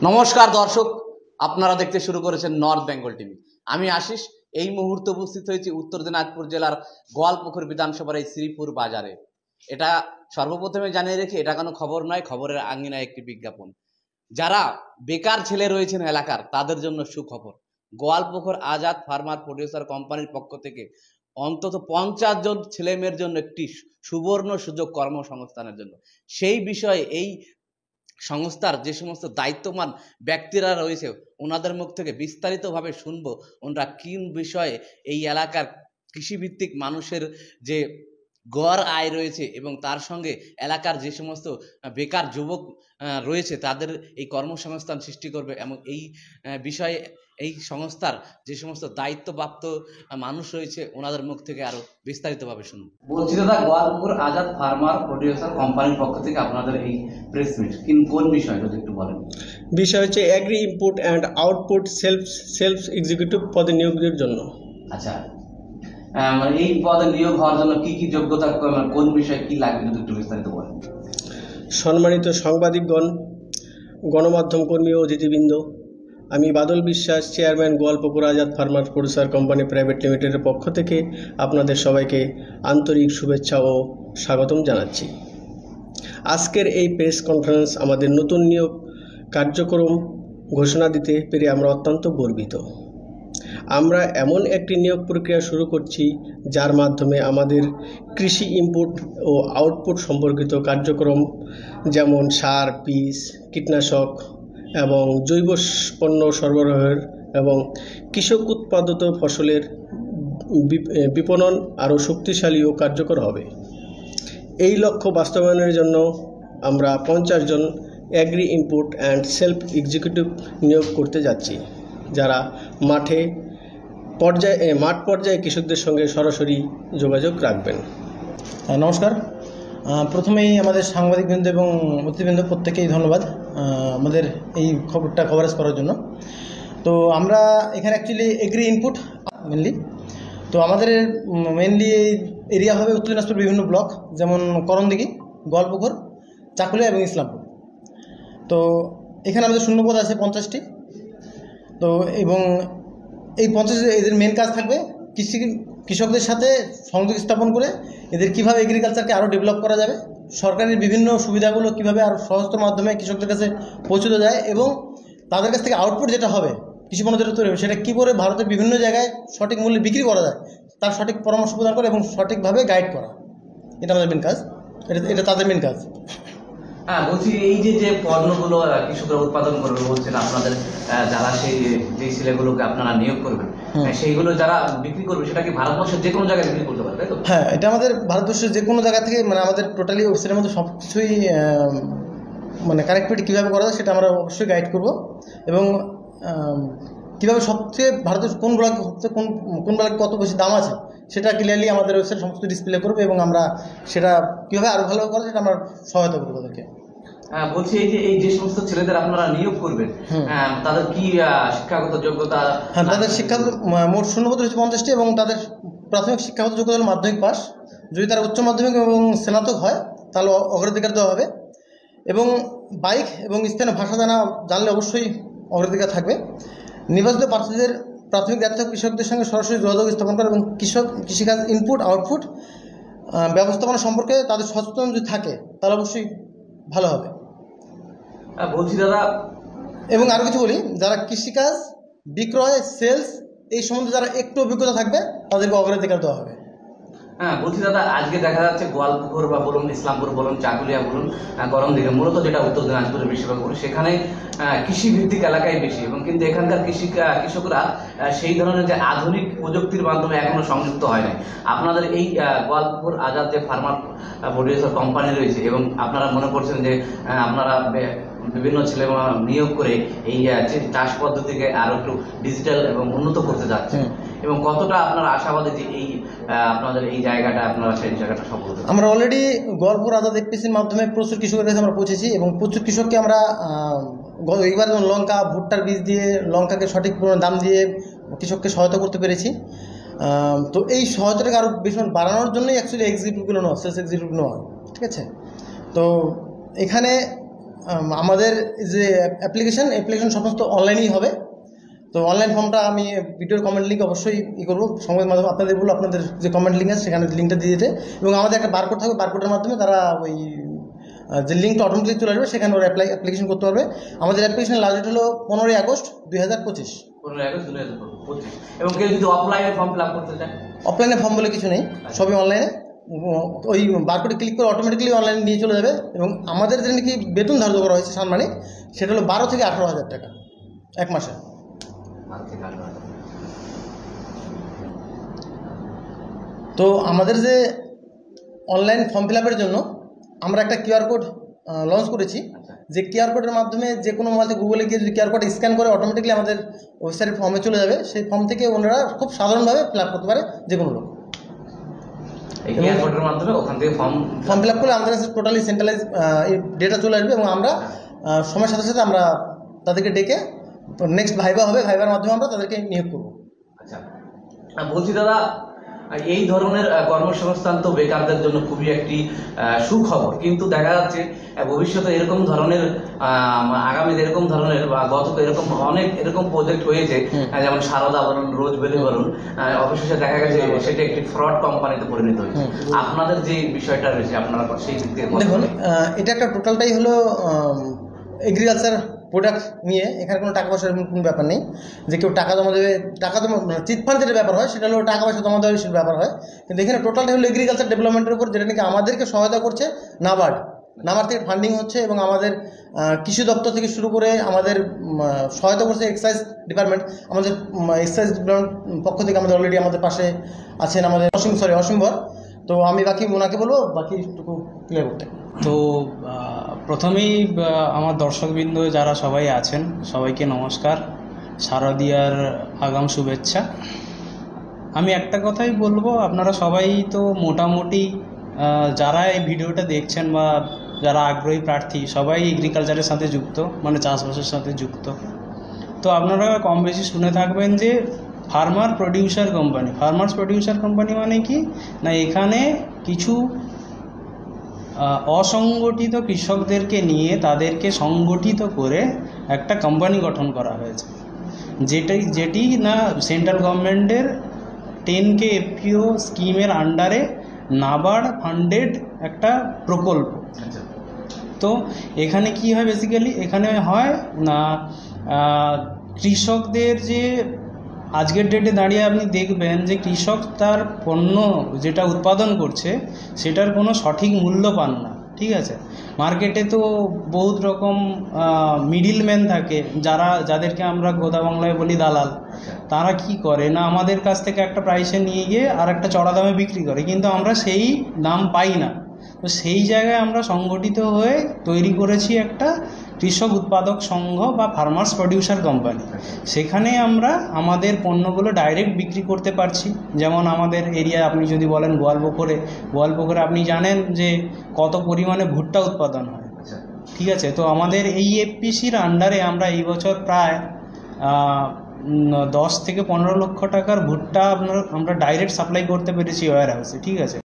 নমস্কার দর্শক, আপনারা দেখতে শুরু করেছেন নর্থ বেঙ্গল টিভি। আমি আশিস। এই মুহূর্তে উপস্থিত হয়েছি উত্তর দিনাজপুর জেলার গোয়ালপুকুর বিধানসভার এই শ্রীপুর বাজারে। এটা সর্বপ্রথমে জানিয়ে রেখে, এটা কোনো খবর নয়, খবরের আঙ্গিনায় একটি বিজ্ঞাপন। যারা বেকার ছেলে রয়েছেন এলাকার, তাদের জন্য সুখবর। গোয়ালপুকুর আজাদ ফার্মার প্রডিউসার কোম্পানির পক্ষ থেকে অন্তত 50 জন ছেলে মেয়ের জন্য একটি সুবর্ণ সুযোগ কর্মসংস্থানের জন্য। সেই বিষয়ে এই সংস্থার যে সমস্ত দায়িত্বমান ব্যক্তিরা রয়েছে, ওনাদের মুখ থেকে বিস্তারিতভাবে শুনবো ওনারা কি বিষয়ে এই এলাকার কৃষিভিত্তিক মানুষের যে গড় আয় রয়েছে এবং তার সঙ্গে এলাকার যে সমস্ত বেকার যুবক রয়েছে তাদের এই কর্মসংস্থান সৃষ্টি করবে, এবং এই বিষয়ে এই সংস্থার যে সমস্ত দায়িত্বপ্রাপ্ত মানুষ রয়েছে ওনাদের মুখ থেকে আরো বিস্তারিতভাবে শুনুন। বলছি দাদা, গোয়ালপুকুর আজাদ ফার্মার প্রডিউসার কোম্পানির পক্ষ থেকে আপনাদের এই প্রেস মিট কোন বিষয় যদি একটু বলেন। বিষয় হচ্ছে agri input and output sales executive পদে নিয়োগের জন্য। আচ্ছা, মানে এই পদে নিয়োগ হওয়ার জন্য কি কি যোগ্যতা, কোন বিষয়ে কি লাগবে যদি একটু বিস্তারিত বলেন। সম্মানিত সাংবাদিকগণ, গণমাধ্যম কর্মী ও অতিথিবৃন্দ, আমি বাদল বিশ্বাস, chairman Goalpokhar Azad farmer producer company private লিমিটেডের পক্ষ থেকে আপনাদের সবাইকে আন্তরিক শুভেচ্ছা ও স্বাগতম জানাচ্ছি। আজকের এই প্রেস কনফারেন্স আমাদের নতুন নিয়োগ কার্যক্রম ঘোষণা দিতে পেরে আমরা অত্যন্ত গর্বিত। আমরা এমন একটি নিয়োগ প্রক্রিয়া শুরু করছি যার মাধ্যমে আমাদের কৃষি ইনপুট ও আউটপুট সম্পর্কিত কার্যক্রম, যেমন সার, বীজ, কীটনাশক এবং জৈব পণ্য সরবরাহের এবং কৃষক উৎপাদিত ফসলের বিপণন আরও শক্তিশালী ও কার্যকর হবে। এই লক্ষ্য বাস্তবায়নের জন্য আমরা 50 জন agri input and self executive নিয়োগ করতে যাচ্ছি, যারা মাঠ পর্যায়ে কৃষকদের সঙ্গে সরাসরি যোগাযোগ রাখবেন। নমস্কার। প্রথমেই আমাদের সাংবাদিকবৃন্দ এবং অতিথিবৃন্দ প্রত্যেকেই ধন্যবাদ আমাদের এই খবরটা কভারেজ করার জন্য। তো আমরা এখানে অ্যাকচুয়ালি এগ্রি ইনপুট মেনলি, তো আমাদের মেনলি এরিয়া হবে উত্তর দিনাজপুর বিভিন্ন ব্লক, যেমন করণদিঘি, গোয়ালপুকুর, চাকুলিয়া এবং ইসলামপুর। তো এখানে আমাদের শূন্যপদ আছে 50টি। তো এবং এই 50 এদের মেন কাজ থাকবে কৃষকদের সাথে সংযোগ স্থাপন করে এদের কীভাবে এগ্রিকালচারকে আরও ডেভেলপ করা যাবে, সরকারের বিভিন্ন সুবিধাগুলো কীভাবে আরও সহজতর মাধ্যমে কৃষকদের কাছে পৌঁছতে যায়, এবং তাদের কাছ থেকে আউটপুট যেটা হবে, কৃষিপণ্য যেটা তৈরি হবে, সেটা কী করে ভারতের বিভিন্ন জায়গায় সঠিক মূল্যে বিক্রি করা যায় তার সঠিক পরামর্শ প্রদান করা এবং সঠিকভাবে গাইড করা। এটা আমাদের মেন কাজ, এটা তাদের মেন কাজ। হ্যাঁ, বলছি এই যে পণ্যগুলো কৃষকরা উৎপাদন করবে বলছেন, আপনাদের যারা যে ছেলেগুলোকে আপনারা নিয়োগ করবেন, সেইগুলো যারা বিক্রি করবে সেটা কি ভারতবর্ষের যে কোনো জায়গায় বিক্রি করতে পারবে, তাই তো? হ্যাঁ, এটা আমাদের ভারতবর্ষের যে কোনো জায়গা থেকে, মানে আমাদের টোটালি ওয়েবসাইটের মধ্যে সব কিছুই মানে কানেক্টিভিটি কীভাবে করা যায় সেটা আমরা অবশ্যই গাইড করব, এবং কীভাবে সবচেয়ে ভারতের কোন ব্লকে কোন ব্লকে কত বেশি দাম আছে সেটা ক্লিয়ারলি আমাদের ওয়েবসাইট সমস্ত ডিসপ্লে করবে, এবং আমরা সেটা কীভাবে আরও ভালো করা সেটা আমরা সহায়তা করবো তাদেরকে। বলছি এই যে সমস্ত ছেলেদের আপনারা নিয়োগ করবেন, তাদের কি শিক্ষাগত যোগ্যতা? হ্যাঁ, তাদের শিক্ষাগত মোট শূন্যপদ রয়েছে 50টি, এবং তাদের প্রাথমিক শিক্ষাগত যোগ্যতা হল মাধ্যমিক পাস। যদি তারা উচ্চ মাধ্যমিক এবং স্নাতক হয় তাহলে অগ্রাধিকার দেওয়া হবে, এবং বাইক এবং স্থানীয় ভাষা জানলে অবশ্যই অগ্রাধিকার থাকবে। নির্বাচিত প্রার্থীদের প্রাথমিক দায়িত্ব কৃষকদের সঙ্গে সরাসরি যোগাযোগ স্থাপন করা এবং কৃষিকাজ ইনপুট আউটপুট ব্যবস্থাপনা সম্পর্কে তাদের সচেতন যদি থাকে তাহলে অবশ্যই ভালো হবে। বলছি দাদা, এবং আরও কিছু বলি, যারা কৃষিকাজ, বিক্রয়, সেলস এই সম্বন্ধে যারা একটু অভিজ্ঞতা থাকবে তাদেরকে অগ্রাধিকার দেওয়া হবে। হ্যাঁ, বলছি দাদা, আজকে দেখা যাচ্ছে গোয়ালপুকুর বা বলুন, ইসলামপুর বলুন, চাকুলিয়া বলুন, করণদিঘি, মূলত যেটা উত্তর দিনাজপুরের বেশিরভাগ বলুন, সেখানে কৃষিভিত্তিক এলাকায় বেশি, এবং কিন্তু এখানকার কৃষকরা সেই ধরনের যে আধুনিক প্রযুক্তির মাধ্যমে এখনো সংযুক্ত হয় নাই। আপনাদের এই গোয়ালপুকুর আজাদ যে ফার্মার প্রডিউসার কোম্পানি রয়েছে, এবং আপনারা মনে করছেন যে আপনারা বিভিন্ন ছেলে নিয়োগ করে এই চাষ পদ্ধতিকে আরো একটু ডিজিটাল এবং উন্নত করতে যাচ্ছেন, এবং কতটা আপনারা আশাবাদী যে এই আপনাদের এই জায়গাটা আপনারা সেই জায়গাটা সফল হবে? আমরা অলরেডি গোয়ালপুর আজাদ এফপিসির মাধ্যমে প্রচুর কৃষকের কাছে আমরা পৌঁছেছি, এবং প্রচুর কৃষককে আমরা এইবার লঙ্কা, ভুট্টার বীজ দিয়ে লঙ্কাকে সঠিক দাম দিয়ে কৃষককে সহায়তা করতে পেরেছি। তো এই সহায়তাটাকে আরও ভীষণ বাড়ানোর জন্যই অ্যাকচুয়ালি এক্সিকিউটিভগুলো নেওয়া, সেলস এক্সিকিউটিভ নেওয়া, ঠিক আছে? তো এখানে আমাদের যে অ্যাপ্লিকেশন সমস্ত অনলাইনেই হবে। তো অনলাইন ফর্মটা আমি ভিডিওর কমেন্ট লিঙ্ক অবশ্যই করবো, সংবাদ মাধ্যম আপনাদের বলবো আপনাদের যে কমেন্ট লিঙ্ক আছে সেখানে লিঙ্কটা দিয়ে দিতে, এবং আমাদের একটা বারকোড থাকবে, বারকোডের মাধ্যমে তারা ওই যে লিঙ্কটা অটোমেটিক চলে আসবে, সেখানে ওরা অ্যাপ্লিকেশন করতে পারবে। আমাদের অ্যাপ্লিকেশনের লাস্ট ডেট হলো 15ই আগস্ট 2025। 15 আগস্ট 2025। এবং কেউ যদি অফলাইনে ফর্ম ফিল আপ করতে চায়? অফলাইনে ফর্ম বলে কিছু নেই, সবই অনলাইনে। ওই বারকোডে ক্লিক করে অটোমেটিক্যালি অনলাইনে নিয়ে চলে যাবে। এবং আমাদের যে নাকি বেতন ধার্য করা হয়েছে সানমানিক, সেটা হলো 12 থেকে 18,000 টাকা এক মাসে। তো আমাদের যে অনলাইন ফর্ম ফিল আপের জন্য আমরা একটা কিউআর কোড লঞ্চ করেছি, যে কিউআর কোডের মাধ্যমে যে কোনো মোবাইল থেকে গুগলে গিয়ে যদি কিউআর কোড স্ক্যান করে অটোমেটিক্যালি আমাদের ওয়েবসাইটের ফর্মে চলে যাবে। সেই ফর্ম থেকে ওনারা খুব সাধারণভাবে ফিল আপ করতে পারে যে কোনো লোক। এই কিউআর কোডের মাধ্যমে ওখান থেকে ফর্ম ফিল আপ করলে আমাদের কাছে টোটালি সেন্ট্রালাইজ ডেটা চলে আসবে, এবং আমরা সময়ের সাথে সাথে আমরা তাদেরকে ডেকে নেক্সট ভাইবা হবে, ভাইবার মাধ্যমে আমরা তাদেরকে নিয়োগ করব। আচ্ছা, বলছি দাদা, এই ধরনের কর্মসংস্থান তো বেকারদের জন্য খুবই একটি সুখবর, কিন্তু দেখা যাচ্ছে ভবিষ্যতে এরকম ধরনের আগামী এরকম ধরনের বা গত এরকম অনেক এরকম প্রজেক্ট হয়েছে, যেমন সারদা বলুন, রোজবেলি বলুন, অবশেষে দেখা গেছে সেটা একটি ফ্রড কোম্পানিতে পরিণত হয়েছে। আপনাদের যে বিষয়টা রয়েছে আপনারা সেই দিক থেকে দেখুন, এটা একটা টোটালটাই হলো এগ্রিকালচার প্রোডাক্ট নিয়ে, এখানে কোনো টাকা পয়সার কোনো ব্যাপার নেই যে কেউ টাকা জমা দেবে। টাকা জমা চিটফান্ড যেটা ব্যাপার হয় সেটা হলো টাকা পয়সা জমা দেওয়ার সেটা ব্যাপার হয়, কিন্তু এখানে টোটালটা হলো এগ্রিকালচার ডেভেলপমেন্টের উপর, যেটা নাকি আমাদেরকে সহায়তা করছে নাবার্ড থেকে ফান্ডিং হচ্ছে, এবং আমাদের কৃষি দপ্তর থেকে শুরু করে আমাদের সহায়তা করছে এক্সাইজ ডিপার্টমেন্ট। আমাদের এক্সাইজ ডিপার্টমেন্ট পক্ষ থেকে আমাদের অলরেডি আমাদের পাশে আছেন আমাদের অসীমভর। তো আমি বাকি ওনাকে বলবো বাকিটুকু ক্লিয়ার করতে। তো প্রথমেই আমার দর্শকবৃন্দ যারা সবাই আছেন সবাইকে নমস্কার, শারদীয়ার আগাম শুভেচ্ছা। আমি একটা কথাই বলবো, আপনারা সবাই তো মোটামুটি যারা এই ভিডিওটা দেখছেন বা যারা আগ্রহী প্রার্থী সবাই এগ্রিকালচারের সাথে যুক্ত, মানে চাষবাসের সাথে যুক্ত। তো আপনারা কম বেশি শুনে থাকবেন যে ফার্মার্স প্রডিউসার কোম্পানি মানে কি না, এখানে কিছু অসংগঠিত কৃষকদেরকে নিয়ে তাদেরকে সংগঠিত করে একটা কোম্পানি গঠন করা হয়েছে, যেটি না সেন্ট্রাল গভর্নমেন্টের 10K FPO স্কিমের আন্ডারে নাবার্ড ফান্ডেড একটা প্রকল্প। তো এখানে কি হয়, বেসিক্যালি এখানে হয় না কৃষকদের যে আজকের ডেটে দাঁড়িয়ে আপনি দেখবেন যে কৃষক তার পণ্য যেটা উৎপাদন করছে সেটার কোনো সঠিক মূল্য পান না, ঠিক আছে। মার্কেটে তো বহুত রকম মিডিলম্যান থাকে, যাদেরকে আমরা গোদা বাংলায় বলি দালাল। তারা কি করে না, আমাদের কাছ থেকে একটা প্রাইসে নিয়ে গিয়ে আর একটা চড়া দামে বিক্রি করে, কিন্তু আমরা সেই দাম পাই না। তো সেই জায়গায় আমরা সংগঠিত হয়ে তৈরি করেছি একটা কৃষক উৎপাদক সংঘ বা ফার্মার্স প্রডিউসার কোম্পানি। সেখানে আমরা আমাদের পণ্যগুলো ডাইরেক্ট বিক্রি করতে পারছি। যেমন আমাদের এরিয়ায় আপনি যদি বলেন গোয়ালপুকুরে আপনি জানেন যে কত পরিমাণে ভুট্টা উৎপাদন হয়, ঠিক আছে। তো আমাদের এই এফপিসির আন্ডারে আমরা এই বছর প্রায় 10 থেকে 15 লক্ষ টাকার ভুট্টা আমরা ডাইরেক্ট সাপ্লাই করতে পেরেছি ওয়্যার হাউসে, ঠিক আছে।